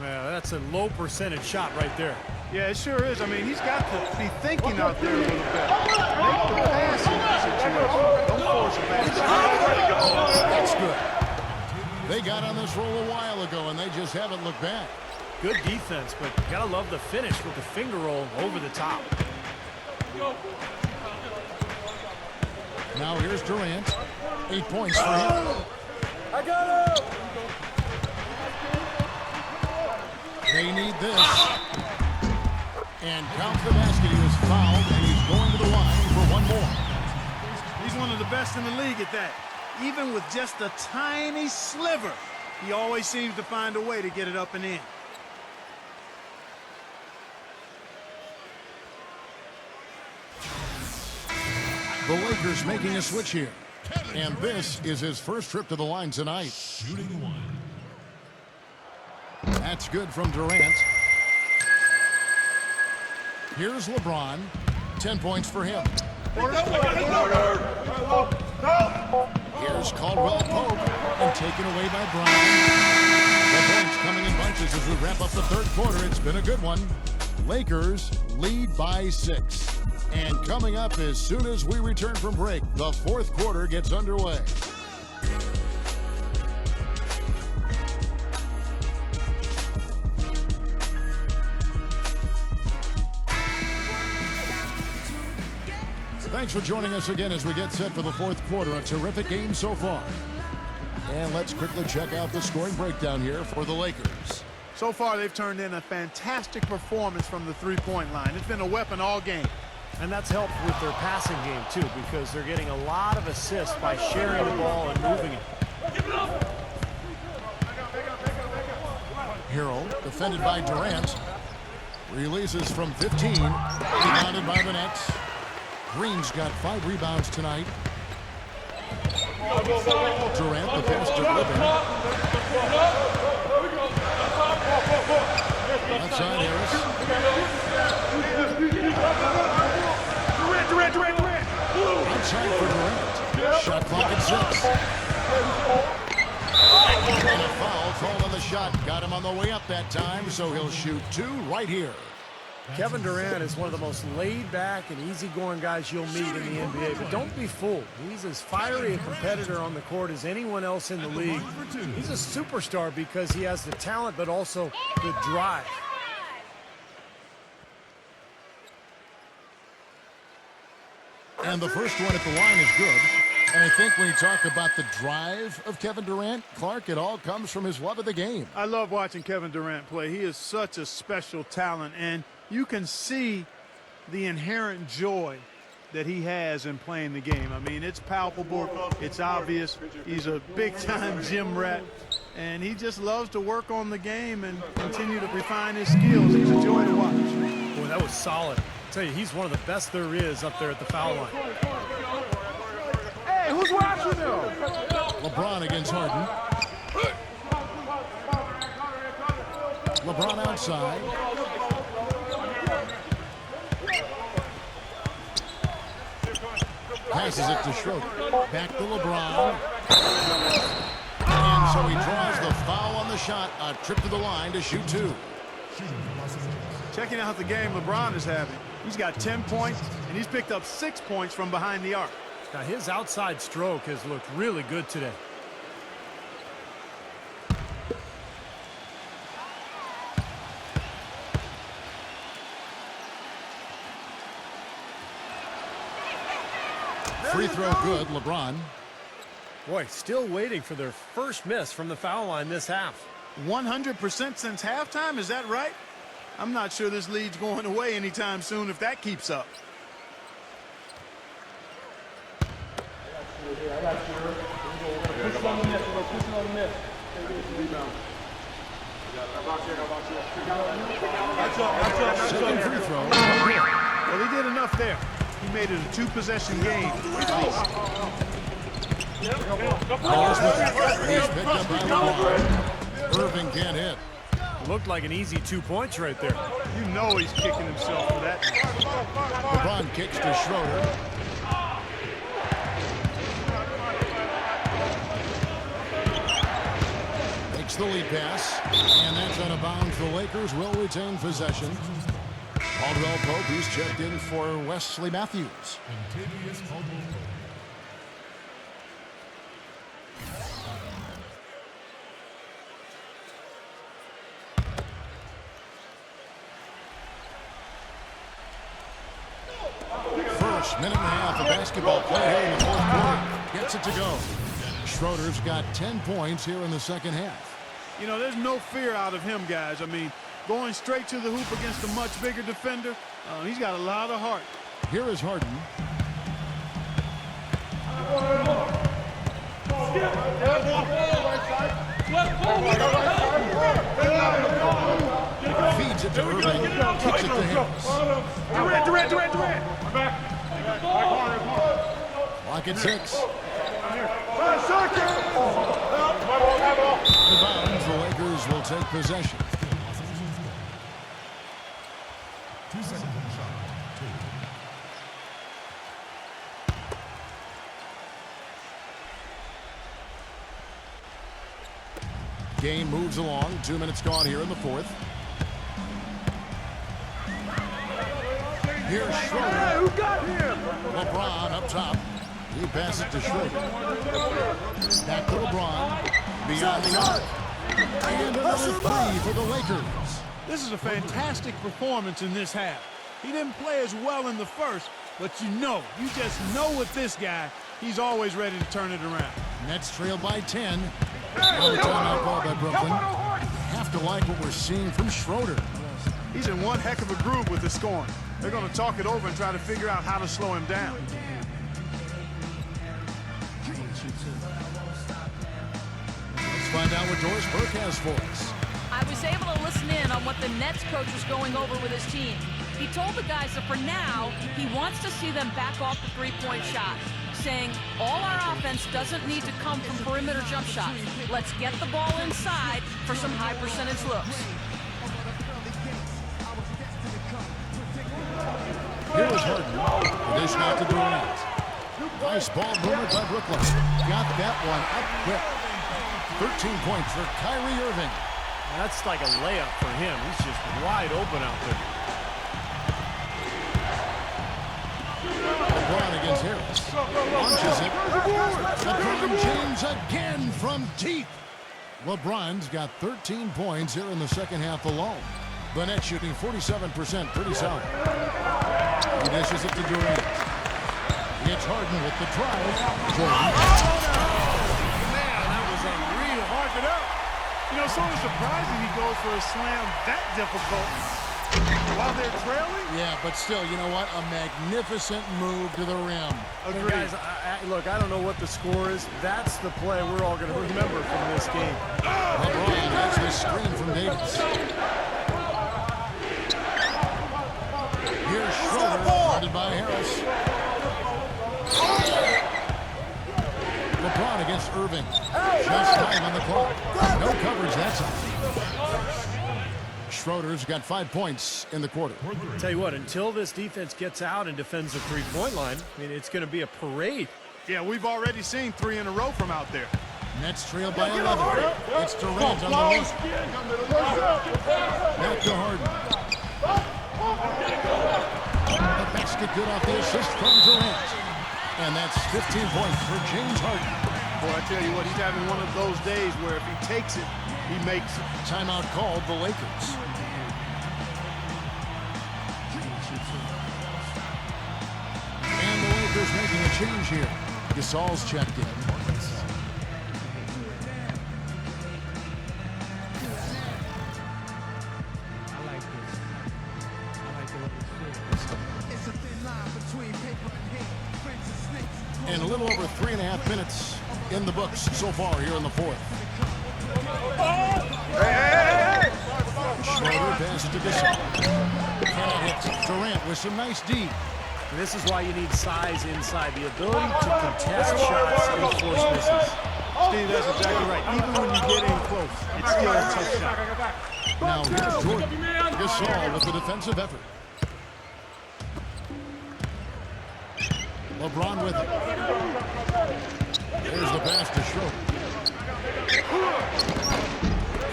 Yeah, that's a low percentage shot right there. Yeah, it sure is. I mean, he's got to be thinking out there a little bit. Make the pass in that situation. Don't force a pass. That's good. They got on this roll a while ago, and they just haven't looked back. Good defense, but you gotta love the finish with the finger roll over the top. Now here's Durant. 8 points for him. I got him. They need this. And count the basket. He was fouled, and he's going to the line for one more. He's one of the best in the league at that. Even with just a tiny sliver, he always seems to find a way to get it up and in. The Lakers making a switch here. And this is his first trip to the line tonight. Shooting 1. That's good from Durant. Here's LeBron. 10 points for him. Here's Caldwell Pope. And taken away by Brown. The points coming in bunches as we wrap up the third quarter. It's been a good one. Lakers lead by 6. And coming up as soon as we return from break, the fourth quarter gets underway. Thanks for joining us again as we get set for the fourth quarter. A terrific game so far. And let's quickly check out the scoring breakdown here for the Lakers. So far, they've turned in a fantastic performance from the three-point line. It's been a weapon all game. And that's helped with their passing game, too, because they're getting a lot of assists by sharing the ball and moving it. Harrell, defended by Durant. Releases from 15. Rebounded by the Nets. Green's got 5 rebounds tonight. Durant, the pass to Irving. Outside Harris. Durant. Outside for Durant. Shot clock at 6. And a foul called on the shot. Got him on the way up that time, so he'll shoot 2 right here. Kevin Durant is one of the most laid-back and easygoing guys you'll meet in the NBA, but don't be fooled. He's as fiery a competitor on the court as anyone else in the league. He's a superstar because he has the talent, but also the drive. And the first one at the line is good. And I think when you talk about the drive of Kevin Durant, Clark, it all comes from his love of the game. I love watching Kevin Durant play. He is such a special talent, and you can see the inherent joy that he has in playing the game. I mean, it's palpable, it's obvious. He's a big-time gym rat, and he just loves to work on the game and continue to refine his skills. He's a joy to watch. Boy, that was solid. I tell you, he's one of the best there is up there at the foul line. Hey, who's watching now? LeBron against Harden. LeBron outside. Passes it to Schroeder. Back to LeBron. And so he draws the foul on the shot. A trip to the line to shoot 2. Checking out the game LeBron is having. He's got 10 points, and he's picked up 6 points from behind the arc. Now, his outside stroke has looked really good today. Free throw good, LeBron. Boy, still waiting for their first miss from the foul line this half. 100% since halftime, is that right? I'm not sure this lead's going away anytime soon if that keeps up. I got you. Push it on the net. Push it on the net. Rebound. Second free throw. Well, he did enough there. He made it a 2-possession game. He's picked up by LeBron. Irving can't hit. Looked like an easy 2 points right there. You know he's kicking himself for that. LeBron kicks to Schroeder. Makes the lead pass. And that's out of bounds. The Lakers will retain possession. Caldwell Pope, he's checked in for Wesley Matthews. First minute and a half of basketball play here in the fourth quarter. Gets it to go. Schroeder's got 10 points here in the second half. You know, there's no fear out of him, guys. I mean, going straight to the hoop against a much bigger defender, he's got a lot of heart. Here is Harden. Feeds it to Irving. Kicks it to Harris. Durant. Clock at 6. The bounds, the Lakers will take possession. 2 seconds on the shot. Game moves along. 2 minutes gone here in the fourth. Here's Schroeder. Hey, who got him? LeBron up top. He passes it to Schroeder. Back to LeBron. Beyond the arc. And another 3 for the Lakers. This is a fantastic performance in this half. He didn't play as well in the first, but you just know with this guy, he's always ready to turn it around. Nets trail by 10. Now the timeout call by Brooklyn. Have to like what we're seeing from Schroeder. He's in one heck of a groove with the scoring. They're going to talk it over and try to figure out how to slow him down. Let's find out what Doris Burke has for us. I was able to listen in on what the Nets coach was going over with his team. He told the guys that for now, he wants to see them back off the three-point shot, saying all our offense doesn't need to come from perimeter jump shots. Let's get the ball inside for some high percentage looks. Here is Harden. The dish now to Durant. Nice ball movement by Brooklyn. Got that one up quick. 13 points for Kyrie Irving. That's like a layup for him. He's just wide open out there. LeBron against Harris. Launches it. LeBron James again from deep. LeBron's got 13 points here in the second half alone. The net shooting 47%, pretty solid. He dishes it to Durant. It's Harden with the drive. Jordan. Man, that was unreal. Harden up. You know, sort of surprising he goes for a slam that difficult while they're trailing. Yeah, but still, you know what? A magnificent move to the rim. Agreed. Guys, look, I don't know what the score is. That's the play we're all going to remember from this game. LeBron has the screen from Davis. Here's Schroeder, guarded by Harris. LeBron against Irving. Just 5 on the clock. No coverage that time. Schroeder's got 5 points in the quarter. Tell you what, until this defense gets out and defends the three-point line, I mean, it's going to be a parade. Yeah, we've already seen 3 in a row from out there. Nets trail by 11. It's Durant on the wing. Back to Harden. The basket good off the assist from Durant. And that's 15 points for James Harden. Boy, I tell you what, he's having one of those days where if he takes it, he makes it. Timeout called the Lakers. And the Lakers making a change here. Gasol's checked in. And a little over 3.5 minutes in the books so far here in the fourth. Schroeder passes to Gasol. Cannot hit. Durant with some nice D. And this is why you need size inside. The ability to contest shots and force misses. Steve, that's exactly right. Even when you get in close, it's still a tough shot. Now here's Jordan. Gasol with the defensive effort. LeBron with it. There's the pass to Schroeder.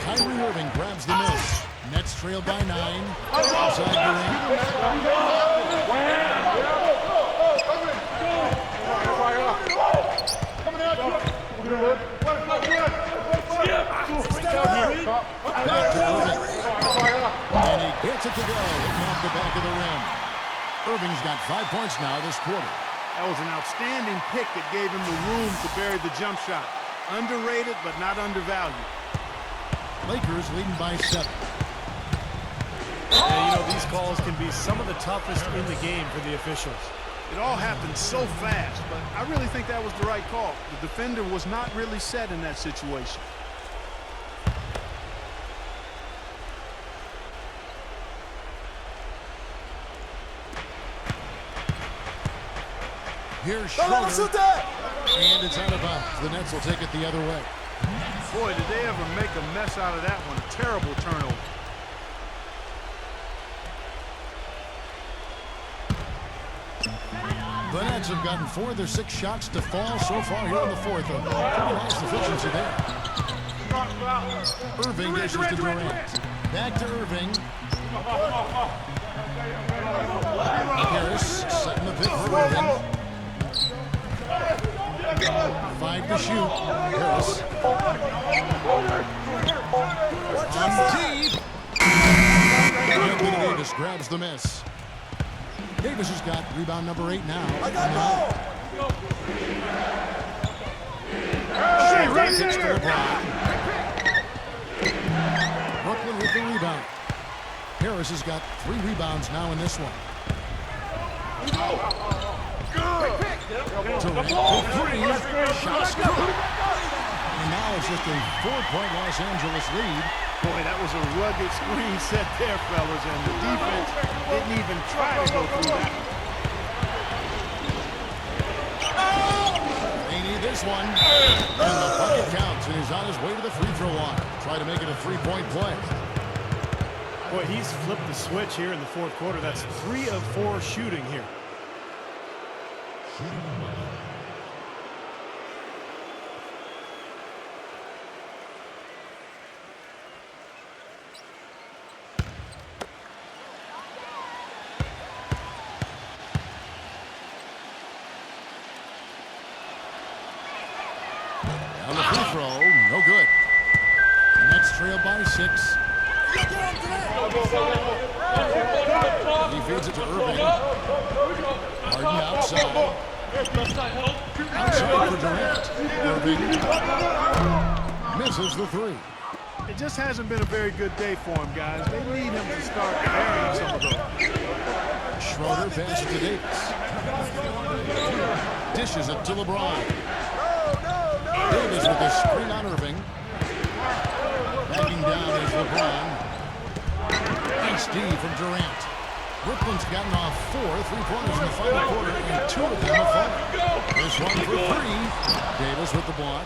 Kyrie Irving grabs the miss. Nets trail by 9. Outside Durant. Back to Irving. And he gets it to go. Hitting off the back of the rim. Irving's got 5 points now this quarter. That was an outstanding pick that gave him the room to bury the jump shot. Underrated, but not undervalued. Lakers leading by 7. And, you know, these calls can be some of the toughest in the game for the officials. It all happened so fast, but I really think that was the right call. The defender was not really set in that situation. Here's Schroeder, and it's out of bounds. The Nets will take it the other way. Boy, did they ever make a mess out of that one. A terrible turnover. The Nets have gotten 4 of their 6 shots to fall so far here in the fourth. Pretty nice efficiency there. Irving dishes to Durant. Back to Irving. Harris setting the pick for Irving. 5 to shoot. Harris. On deep. Anthony Davis grabs the miss. Davis has got rebound number 8 now. Schroeder gets to LeBron. Brooklyn with the rebound. Harris has got 3 rebounds now in this one. Durant for 3. Shots good. And now it's just a 4-point Los Angeles lead. Boy, that was a rugged screen set there, fellas, and the defense didn't even try to go through that. They need this one. And the bucket counts, and he's on his way to the free throw line. Try to make it a 3-point play. I Boy, he's flipped the switch here in the fourth quarter. That's 3 of 4 shooting here. On the free throw, no good. Nets trail by 6. He feeds it to Irving. Harden outside. Outside for Durant. Irving misses the 3. It just hasn't been a very good day for him, guys. They need him to start carrying some of those. Schroeder passes to Davis. Dishes it to LeBron. Davis with a screen on Irving. Backing down is LeBron. Nice D from Durant. Brooklyn's gotten off 4 3-pointers in the final quarter, and 2 of them are falling. This one for 3. Davis with the block.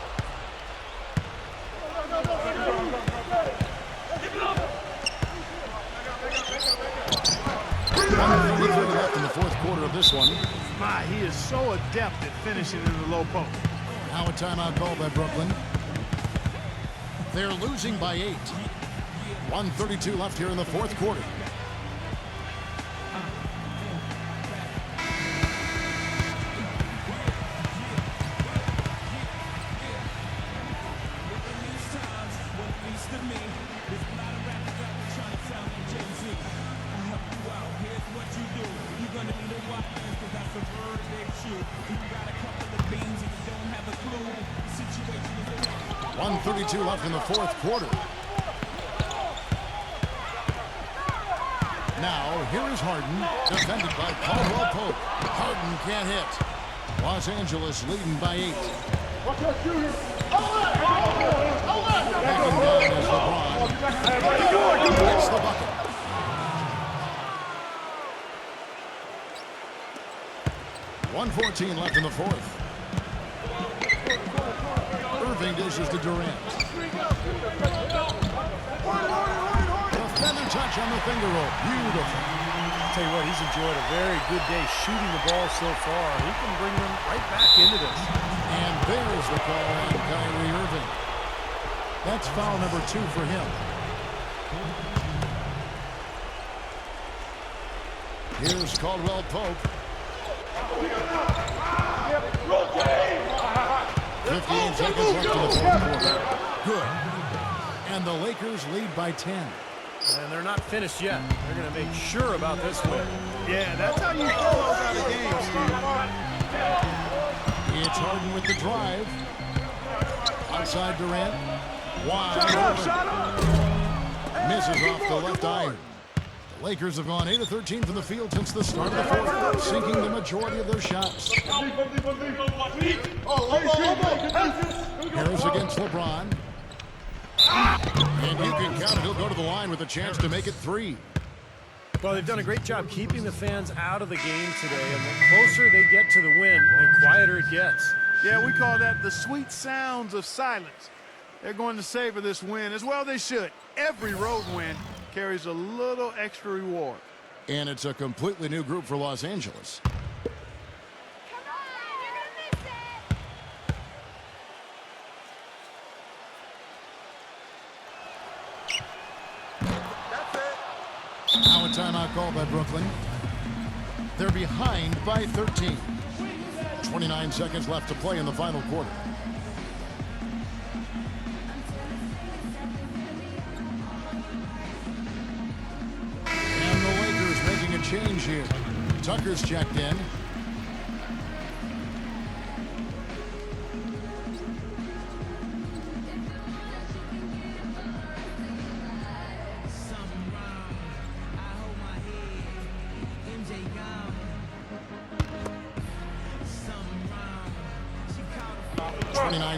Left in the fourth quarter of this one. My, he is so adept at finishing in the low post. Now a timeout called by Brooklyn. They're losing by 8. 1:32 left here in the fourth quarter. Left in the fourth quarter. Now, here is Harden, defended by Caldwell Pope. Harden can't hit. Los Angeles leading by 8. Backing down is LeBron. Gets the bucket. .114 left in the fourth. Irving dishes to Durant. Defender touch on the finger roll. Beautiful. I'll tell you what, he's enjoyed a very good day shooting the ball so far. He can bring them right back into this. And there's the call on Kyrie Irving. That's foul number 2 for him. Here's Caldwell Pope. 15 seconds left in the fourth quarter. Good. And the Lakers lead by 10. And they're not finished yet. They're going to make sure about this win. Yeah, that's how you close out a game, Steve. It's Harden with the drive. Outside Durant. Wide open. Misses off the left iron. The Lakers have gone 8 of 13 from the field since the start of the fourth, sinking the majority of their shots. Harris against LeBron. And you can count it. He'll go to the line with a chance to make it 3. Well, they've done a great job keeping the fans out of the game today. And the closer they get to the win, the quieter it gets. Yeah, we call that the sweet sounds of silence. They're going to savor this win, as well they should. Every road win carries a little extra reward. And it's a completely new group for Los Angeles. Now a timeout called by Brooklyn. They're behind by 13. 29 seconds left to play in the final quarter. And the Lakers making a change here. Tucker's checked in.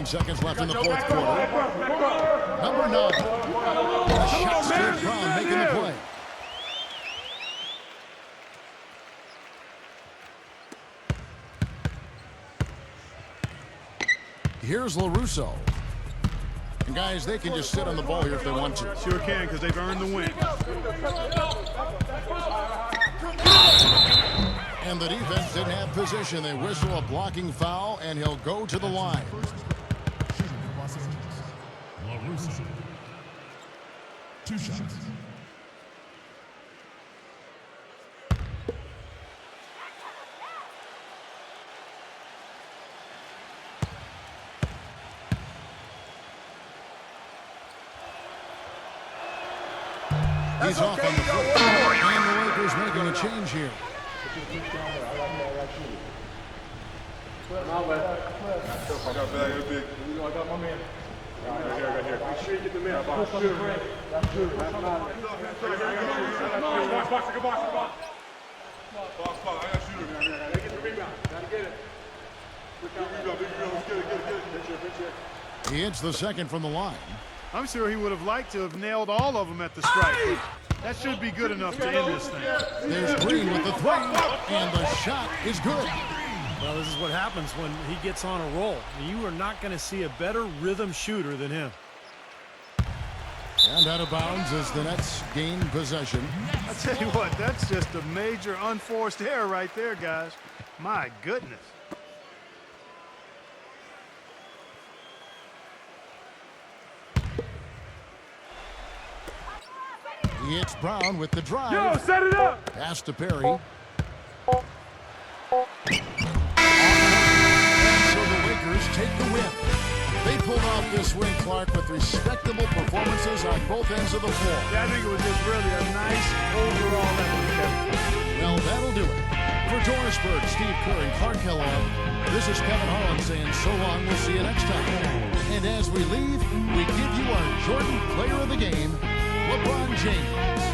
Seconds left in the fourth quarter. Number 9. The shot still Brown making the play. Here's LaRusso. And guys, they can just sit on the ball here if they want to. Sure can, because they've earned the win. And the defense didn't have position. They whistle a blocking foul, and he'll go to the line. Two shots. He's off on the foot. And the Lakers making a change here. I got bag, it's big. I got my man. I got here. Make sure you get the man. That's good. Box. I got shooter, man. I gotta get the rebound. Gotta get it. Big rebound. Let's get it. He hits the second from the line. I'm sure he would have liked to have nailed all of them at the strike. But that should be good enough to end this thing. There's Green with the three, and the shot is good. Well, this is what happens when he gets on a roll. You are not going to see a better rhythm shooter than him. And out of bounds as the Nets gain possession. I tell you what, that's just a major unforced error right there, guys. My goodness. He hits Brown with the drive. Yo, set it up. Pass to Perry. So the Lakers take the win. They pulled off this win, Clark, with respectable performances on both ends of the floor. Yeah, I think it was just really a nice overall effort. Well, that'll do it. For Dorisberg, Steve Kerr, and Clark Kellogg, this is Kevin Holland saying so long. We'll see you next time. And as we leave, we give you our Jordan Player of the Game, LeBron James.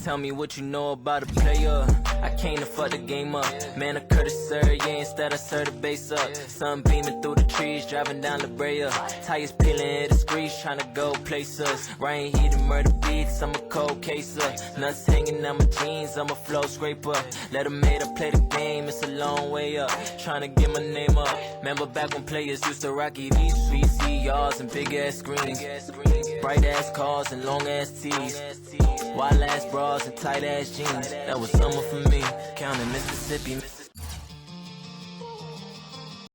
Tell me what you know about a player. I came to fuck the game up. Man, I could've served, yeah, instead I served the base up. Sun beaming through the trees, driving down La Brea. Tires peeling, hit the streets, trying to go places. Rain heating, murder beats, I'm a cold caser. Nuts hanging on my jeans, I'm a flow scraper. Let them hate, I play the game, it's a long way up. Trying to get my name up. Remember back when players used to rock these sweet CRs and big ass screens. Bright ass cars and long ass tees. Wild ass bras and tight ass jeans. That was summer for me. Counting Mississippi.